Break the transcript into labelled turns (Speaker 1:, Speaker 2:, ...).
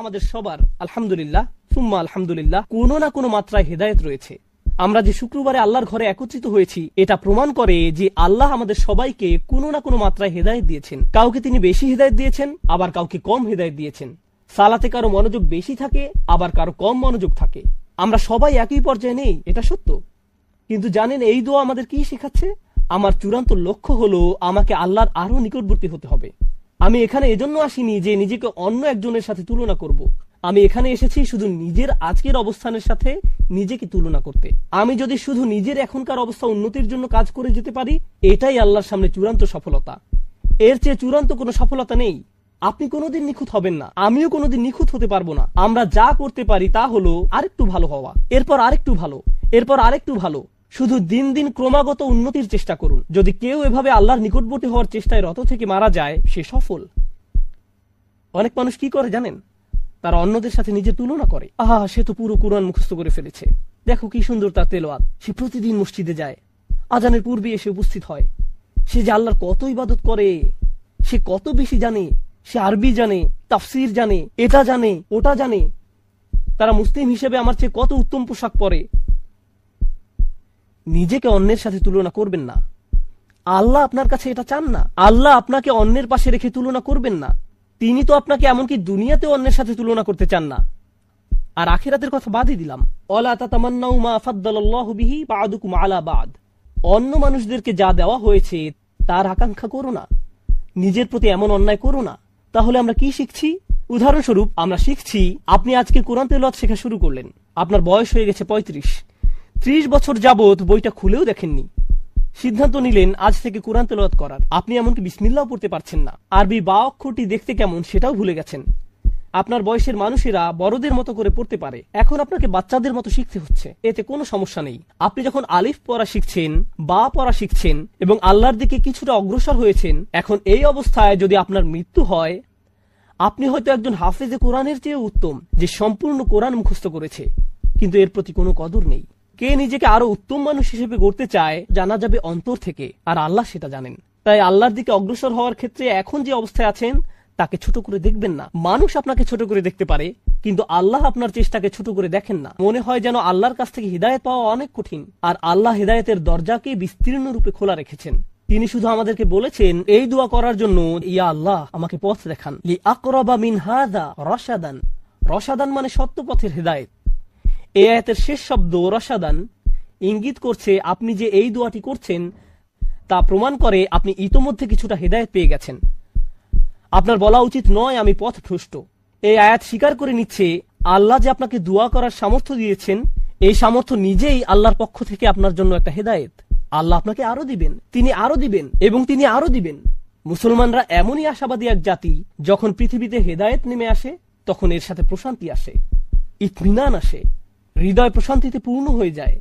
Speaker 1: আমাদের সবার আলহামদুলিল্লাহ সুম্মা আলহামদুলিল্লাহ কোনো না কোনো মাত্রায় হেদায়েত রয়েছে। আমরা যে শুক্রবারে আল্লাহর ঘরে একত্রিত হয়েছি এটা প্রমাণ করে যে আল্লাহ আমাদের সবাইকে কোনো না কোনো মাত্রায় হেদায়েত দিয়েছেন। কাউকে তিনি বেশি হেদায়েত দিয়েছেন, আবার কাউকে কম হেদায়েত দিয়েছেন। সালাতে কারো মনোযোগ বেশি থাকে, আবার কারো কম মনোযোগ থাকে। আমরা সবাই একই পর্যায়ে নেই, এটা সত্য। কিন্তু জানেন এই দোয়া আমাদের কি শেখাচ্ছে? আমার চূড়ান্ত লক্ষ্য হলো আমাকে আল্লাহর আরো নিকটবর্তী হতে হবে। আমি এখানে এজন্য আসিনি যে নিজেকে অন্য একজনের সাথে তুলনা করব। আমি এখানে এসেছি শুধু নিজের আজকের অবস্থানের সাথে নিজেকে তুলনা করতে। আমি যদি শুধু নিজের এখনকার অবস্থা উন্নতির জন্য কাজ করে যেতে পারি, এটাই আল্লাহর সামনে চূড়ান্ত সফলতা। এর চেয়ে চূড়ান্ত কোনো সফলতা নেই। আপনি কোনোদিন নিখুঁত হবেন না, আমিও কোনোদিন নিখুঁত হতে পারবো না। আমরা যা করতে পারি তা হলো আরেকটু ভালো হওয়া, এরপর আরেকটু ভালো, এরপর আরেকটু ভালো। শুধু দিন দিন ক্রমাগত উন্নতির চেষ্টা করুন। যদি কেউ এভাবে আল্লাহর নিকটবর্তী হওয়ার চেষ্টায় রত থেকে মারা যায়, সে সফল। অনেক মানুষ কি করে জানেন? তারা অন্যদের সাথে নিজের তুলনা করে। আহা, সে তো পুরো কুরআন মুখস্থ করে ফেলেছে, দেখো কি সুন্দর তার তেলাওয়াত, সে প্রতিদিন মসজিদে যায়, আজানের পূর্বে এসে উপস্থিত হয়, সে যে আল্লাহর কত ইবাদত করে, সে কত বেশি জানে, সে আরবি জানে, তাফসির জানে, এটা জানে, ওটা জানে। তারা মুসলিম হিসেবে আমার চেয়ে কত উত্তম পোশাক পরে। নিজেকে অন্যের সাথে তুলনা করবেন না। আল্লাহ আপনার কাছে এটা চান না। আল্লাহ আপনাকে অন্যের পাশে রেখে তুলনা করবেন না। তিনি তো আপনাকে এমনকি দুনিয়াতেও অন্যের সাথে তুলনা করতে চান না। আর আখিরাতের কথা বাদই দিলাম। ওয়ালা তাতামান্নাউ মা ফাদ্দালাল্লাহু বিহি বা'দুকুম আলা বা'দ। অন্য মানুষদেরকে যা দেওয়া হয়েছে তার আকাঙ্ক্ষা করো না, নিজের প্রতি এমন অন্যায় করো না। তাহলে আমরা কি শিখছি? উদাহরণস্বরূপ আমরা শিখছি, আপনি আজকে কোরআন তেলাওয়াত শেখা শুরু করলেন, আপনার বয়স হয়ে গেছে 35, 30 বছর যাবত বইটা খুলেও দেখেননি। সিদ্ধান্ত নিলেন আজ থেকে কোরআন তেলাওয়াত করার। আপনি এমনকি বিসমিল্লাহও পড়তে পারছেন না, আরবি বা অক্ষরটি দেখতে কেমন সেটাও ভুলে গেছেন। আপনার বয়সের মানুষেরা বড়দের মতো করে পড়তে পারে, এখন আপনাকে বাচ্চাদের মতো শিখতে হচ্ছে। এতে কোনো সমস্যা নেই। আপনি যখন আলিফ পড়া শিখছেন, বা পড়া শিখছেন এবং আল্লাহর দিকে কিছুটা অগ্রসর হয়েছেন, এখন এই অবস্থায় যদি আপনার মৃত্যু হয়, আপনি হয়তো একজন হাফেজে কোরআনের চেয়ে উত্তম, যে সম্পূর্ণ কোরআন মুখস্থ করেছে, কিন্তু এর প্রতি কোনো কদর নেই। কে নিজেকে আরো উত্তম মানুষ হিসেবে গড়তে চায় জানা যাবে অন্তর থেকে, আর আল্লাহ সেটা জানেন। তাই আল্লাহর দিকে অগ্রসর হওয়ার ক্ষেত্রে এখন যে অবস্থায় আছেন তাকে ছোট করে দেখবেন না। মানুষ আপনাকে ছোট করে দেখতে পারে, কিন্তু আল্লাহ আপনার চেষ্টাকে ছোট করে দেখেন না। মনে হয় যেন আল্লাহর কাছ থেকে হিদায়াত পাওয়া অনেক কঠিন, আর আল্লাহ হিদায়াতের দরজাকে বিস্তীর্ণ রূপে খোলা রেখেছেন। তিনি শুধু আমাদেরকে বলেছেন এই দোয়া করার জন্য, ইয়া আল্লাহ আমাকে পথ দেখান, লি আকরাবা মিন হাযা রাশাদান। রশাদান মানে সত্য পথের হিদায়াত। এই আয়াতের শেষ শব্দ রশাদান ইঙ্গিত করছে আপনি যে এই দোয়াটি করছেন তা প্রমাণ করে আপনি ইতোমধ্যে কিছুটা হিদায়াত পেয়ে গেছেন। আপনার বলা উচিত নয় আমি পথভ্রষ্ট। এই আয়াত স্বীকার করে নিচ্ছে আল্লাহ যে আপনাকে দোয়া করার সামর্থ্য দিয়েছেন, এই সামর্থ্য নিজেই আল্লাহর পক্ষ থেকে আপনার জন্য একটা হিদায়াত। আল্লাহ আপনাকে আরো দিবেন, তিনি আরো দিবেন এবং তিনি আরো দিবেন। মুসলমানরা এমনই আশাবাদী এক জাতি, যখন পৃথিবীতে হিদায়াত নেমে আসে তখন এর সাথে প্রশান্তি আসে, ইতমিনান আসে, হৃদয় প্রশান্তিতে পূর্ণ হয়ে যায়।